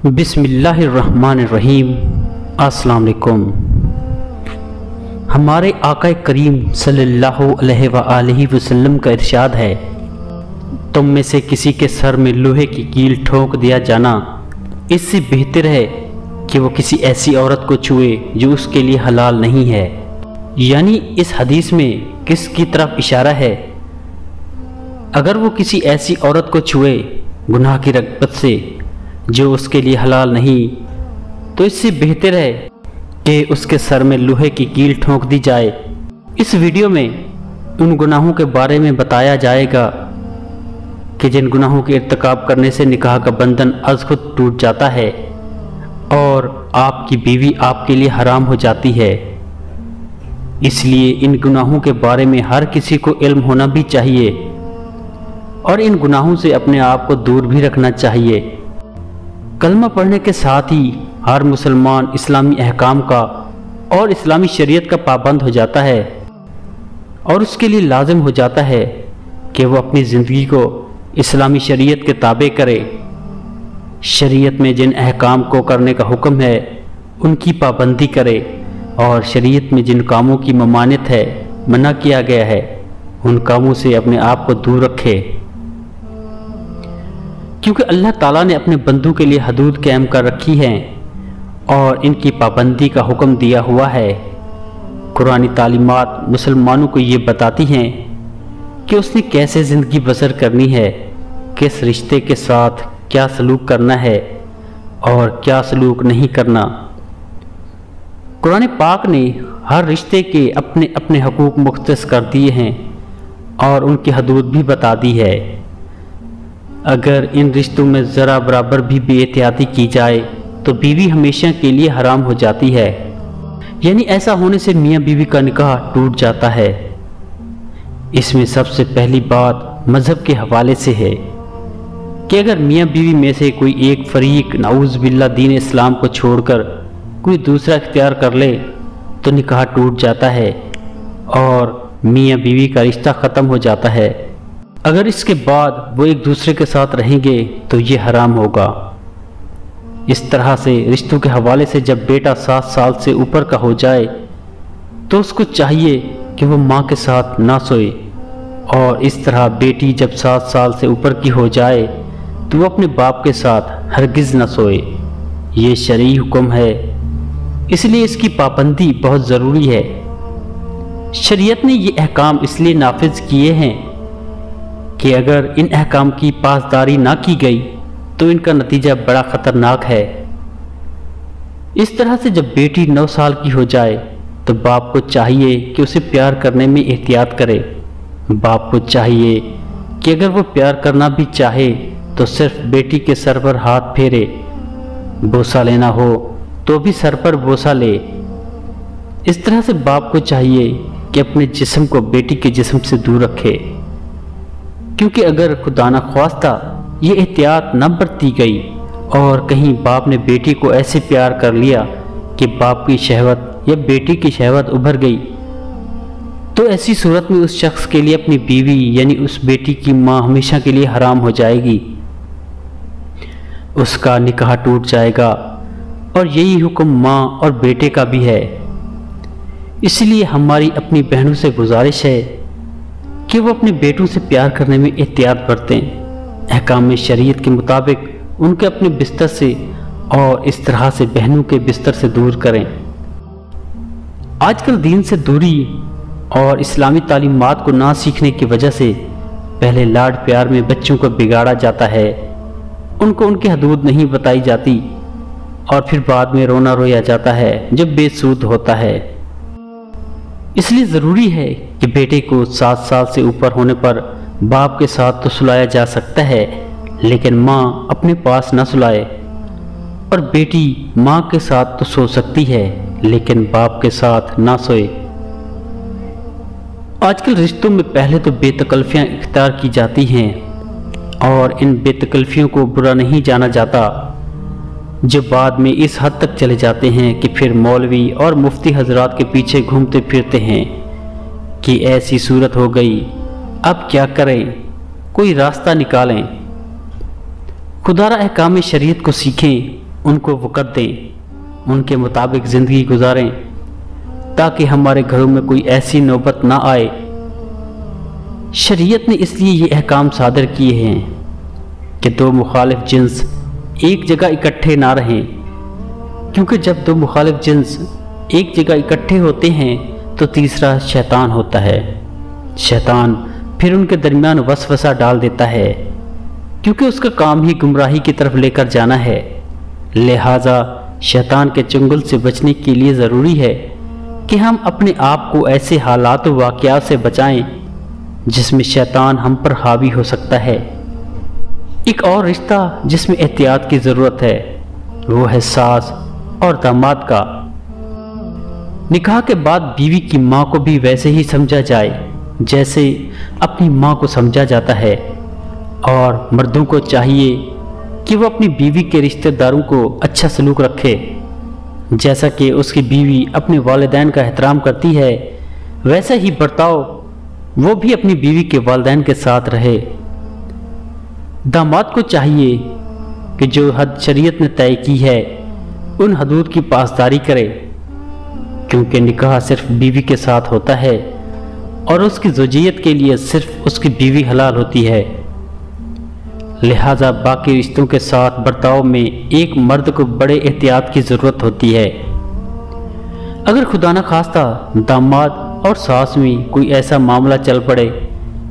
بسم اللہ الرحمن الرحیم۔ السلام علیکم۔ ہمارے آقا کریم صلی اللہ علیہ وآلہ وسلم کا ارشاد ہے، تم میں سے کسی کے سر میں لوہے کی کیل ٹھونک دیا جانا اس سے بہتر ہے کہ وہ کسی ایسی عورت کو چھوئے جو اس کے لیے حلال نہیں ہے۔ یعنی اس حدیث میں کس کی طرف اشارہ ہے؟ اگر وہ کسی ایسی عورت کو چھوئے گناہ کی رغبت سے جو اس کے لیے حلال نہیں، تو اس سے بہتر ہے کہ اس کے سر میں لوہے کی کیل ٹھونک دی جائے۔ اس ویڈیو میں ان گناہوں کے بارے میں بتایا جائے گا کہ جن گناہوں کے ارتکاب کرنے سے نکاح کا بندھن از خود ٹوٹ جاتا ہے اور آپ کی بیوی آپ کے لیے حرام ہو جاتی ہے۔ اس لیے ان گناہوں کے بارے میں ہر کسی کو علم ہونا بھی چاہیے اور ان گناہوں سے اپنے آپ کو دور بھی رکھنا چاہیے۔ کلمہ پڑھنے کے ساتھ ہی ہر مسلمان اسلامی احکام کا اور اسلامی شریعت کا پابند ہو جاتا ہے اور اس کے لیے لازم ہو جاتا ہے کہ وہ اپنی زندگی کو اسلامی شریعت کے تابع کرے۔ شریعت میں جن احکام کو کرنے کا حکم ہے ان کی پابندی کرے اور شریعت میں جن کاموں کی ممانعت ہے، منع کیا گیا ہے، ان کاموں سے اپنے آپ کو دور رکھے، کیونکہ اللہ تعالیٰ نے اپنے بندوں کے لیے حدود قائم کر رکھی ہیں اور ان کی پابندی کا حکم دیا ہوا ہے۔ قرآنی تعلیمات مسلمانوں کو یہ بتاتی ہیں کہ اس نے کیسے زندگی بسر کرنی ہے، کس رشتے کے ساتھ کیا سلوک کرنا ہے اور کیا سلوک نہیں کرنا۔ قرآن پاک نے ہر رشتے کے اپنے اپنے حقوق مختص کر دیے ہیں اور ان کی حدود بھی بتا دی ہے۔ اگر ان رشتوں میں ذرا برابر بھی بے احتیاطی کی جائے تو بیوی ہمیشہ کے لیے حرام ہو جاتی ہے، یعنی ایسا ہونے سے میاں بیوی کا نکاح ٹوٹ جاتا ہے۔ اس میں سب سے پہلی بات مذہب کے حوالے سے ہے کہ اگر میاں بیوی میں سے کوئی ایک فریق نعوذ باللہ دین اسلام کو چھوڑ کر کوئی دوسرا اختیار کر لے تو نکاح ٹوٹ جاتا ہے اور میاں بیوی کا رشتہ ختم ہو جاتا ہے۔ اگر اس کے بعد وہ ایک دوسرے کے ساتھ رہیں گے تو یہ حرام ہوگا۔ اس طرح سے رشتوں کے حوالے سے جب بیٹا 7 سال سے اوپر کا ہو جائے تو اس کو چاہیے کہ وہ ماں کے ساتھ نہ سوئے، اور اس طرح بیٹی جب 7 سال سے اوپر کی ہو جائے تو وہ اپنے باپ کے ساتھ ہرگز نہ سوئے۔ یہ شرعی حکم ہے، اس لیے اس کی پابندی بہت ضروری ہے۔ شریعت نے یہ احکام اس لیے نافذ کیے ہیں کہ اگر ان احکام کی پاسداری نہ کی گئی تو ان کا نتیجہ بڑا خطرناک ہے۔ اس طرح سے جب بیٹی 9 سال کی ہو جائے تو باپ کو چاہیے کہ اسے پیار کرنے میں احتیاط کرے۔ باپ کو چاہیے کہ اگر وہ پیار کرنا بھی چاہے تو صرف بیٹی کے سر پر ہاتھ پھیرے، بوسہ لینا ہو تو بھی سر پر بوسہ لے۔ اس طرح سے باپ کو چاہیے کہ اپنے جسم کو بیٹی کے جسم سے دور رکھے، کیونکہ اگر خدا نخواستہ یہ احتیاط نہ برتی گئی اور کہیں باپ نے بیٹی کو ایسے پیار کر لیا کہ باپ کی شہوت یا بیٹی کی شہوت ابھر گئی، تو ایسی صورت میں اس شخص کے لیے اپنی بیوی یعنی اس بیٹی کی ماں ہمیشہ کے لیے حرام ہو جائے گی، اس کا نکاح ٹوٹ جائے گا، اور یہی حکم ماں اور بیٹے کا بھی ہے۔ اس لیے ہماری اپنی بہنوں سے گزارش ہے کہ وہ اپنے بیٹوں سے پیار کرنے میں احتیاط برتیں، احکام شریعت کے مطابق ان کے اپنے بستر سے اور اس طرح سے بہنوں کے بستر سے دور کریں۔ آج کل دین سے دوری اور اسلامی تعلیمات کو نہ سیکھنے کی وجہ سے پہلے لاڈ پیار میں بچوں کو بگاڑا جاتا ہے، ان کو ان کی حدود نہیں بتائی جاتی اور پھر بعد میں رونا رویا جاتا ہے جب بے سود ہوتا ہے۔ اس لیے ضروری ہے کہ بیٹے کو 7 سال سے اوپر ہونے پر باپ کے ساتھ تو سلایا جا سکتا ہے، لیکن ماں اپنے پاس نہ سلائے، اور بیٹی ماں کے ساتھ تو سو سکتی ہے لیکن باپ کے ساتھ نہ سوئے۔ آج کل رشتوں میں پہلے تو بے تکلفیاں اختیار کی جاتی ہیں اور ان بے تکلفیوں کو برا نہیں جانا جاتا، جو بعد میں اس حد تک چلے جاتے ہیں کہ پھر مولوی اور مفتی حضرات کے پیچھے گھومتے پھرتے ہیں کہ ایسی صورت ہو گئی، اب کیا کریں، کوئی راستہ نکالیں۔ خدا را احکام شریعت کو سیکھیں، ان کو وقت دیں، ان کے مطابق زندگی گزاریں تاکہ ہمارے گھروں میں کوئی ایسی نوبت نہ آئے۔ شریعت نے اس لیے یہ احکام صادر کیے ہیں کہ دو مخالف جنس ایک جگہ اکٹھے نہ رہیں، کیونکہ جب دو مخالف جنس ایک جگہ اکٹھے ہوتے ہیں تو تیسرا شیطان ہوتا ہے۔ شیطان پھر ان کے درمیان وسوسہ ڈال دیتا ہے، کیونکہ اس کا کام ہی گمراہی کی طرف لے کر جانا ہے۔ لہٰذا شیطان کے چنگل سے بچنے کے لیے ضروری ہے کہ ہم اپنے آپ کو ایسے حالات و واقعات سے بچائیں جس میں شیطان ہم پر حاوی ہو سکتا ہے۔ ایک اور رشتہ جس میں احتیاط کی ضرورت ہے وہ ہے ساس اور داماد کا۔ نکاح کے بعد بیوی کی ماں کو بھی ویسے ہی سمجھا جائے جیسے اپنی ماں کو سمجھا جاتا ہے، اور مردوں کو چاہیے کہ وہ اپنی بیوی کے رشتہ داروں کو اچھا سلوک رکھے، جیسا کہ اس کی بیوی اپنے والدین کا احترام کرتی ہے ویسا ہی برتاؤ وہ بھی اپنی بیوی کے والدین کے ساتھ رہے۔ داماد کو چاہیے کہ جو حد شریعت نے طے کی ہے ان حدود کی پاسداری کرے، کیونکہ نکاح صرف بیوی کے ساتھ ہوتا ہے اور اس کی زوجیت کے لیے صرف اس کی بیوی حلال ہوتی ہے۔ لہٰذا باقی رشتوں کے ساتھ برتاؤ میں ایک مرد کو بڑے احتیاط کی ضرورت ہوتی ہے۔ اگر خدا نخواستہ داماد اور ساس میں کوئی ایسا معاملہ چل پڑے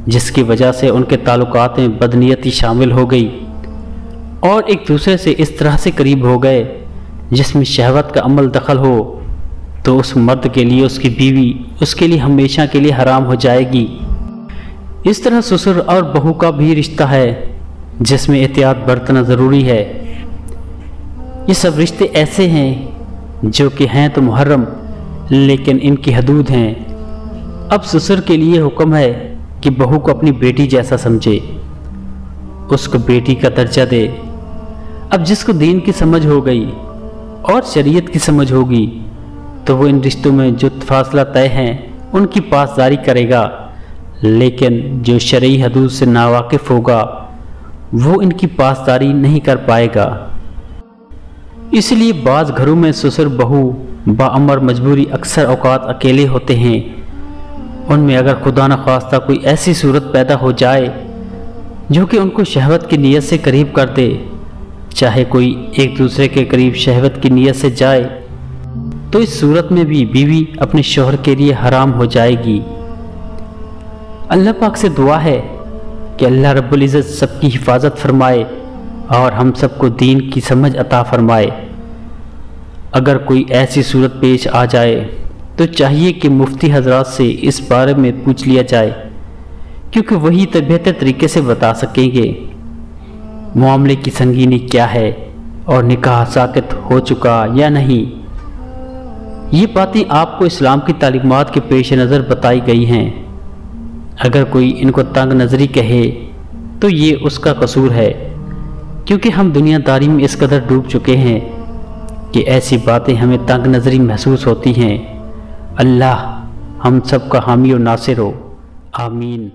جس کی وجہ سے ان کے تعلقات میں بدنیتی شامل ہو گئی اور ایک دوسرے سے اس طرح سے قریب ہو گئے جس میں شہوت کا عمل دخل ہو، تو اس مرد کے لیے اس کی بیوی اس کے لیے ہمیشہ کے لیے حرام ہو جائے گی۔ اس طرح سسر اور بہو کا بھی رشتہ ہے جس میں احتیاط برتنا ضروری ہے۔ یہ سب رشتے ایسے ہیں جو کہ ہیں تو محرم لیکن ان کی حدود ہیں۔ اب سسر کے لیے حکم ہے کہ بہو کو اپنی بیٹی جیسا سمجھے، اس کو بیٹی کا درجہ دے۔ اب جس کو دین کی سمجھ ہو گئی اور شریعت کی سمجھ ہوگی تو وہ ان رشتوں میں جو فاصلہ طے ہیں ان کی پاسداری کرے گا، لیکن جو شرعی حدود سے ناواقف ہوگا وہ ان کی پاسداری نہیں کر پائے گا۔ اس لیے بعض گھروں میں سسر بہو باامر مجبوری اکثر اوقات اکیلے ہوتے ہیں۔ ان میں اگر خدا نخواستہ کوئی ایسی صورت پیدا ہو جائے جو کہ ان کو شہوت کی نیت سے قریب کر دے، چاہے کوئی ایک دوسرے کے قریب شہوت کی نیت سے جائے، تو اس صورت میں بھی بیوی اپنے شوہر کے لیے حرام ہو جائے گی۔ اللہ پاک سے دعا ہے کہ اللہ رب العزت سب کی حفاظت فرمائے اور ہم سب کو دین کی سمجھ عطا فرمائے۔ اگر کوئی ایسی صورت پیش آ جائے تو چاہیے کہ مفتی حضرات سے اس بارے میں پوچھ لیا جائے، کیونکہ وہی بہتر طریقے سے بتا سکیں گے معاملے کی سنگینی کیا ہے اور نکاح ساقط ہو چکا یا نہیں۔ یہ باتیں آپ کو اسلام کی تعلیمات کے پیش نظر بتائی گئی ہیں۔ اگر کوئی ان کو تنگ نظری کہے تو یہ اس کا قصور ہے، کیونکہ ہم دنیا داری میں اس قدر ڈوب چکے ہیں کہ ایسی باتیں ہمیں تنگ نظری محسوس ہوتی ہیں۔ اللہ ہم سب کا حامی و ناصر ہو، آمین۔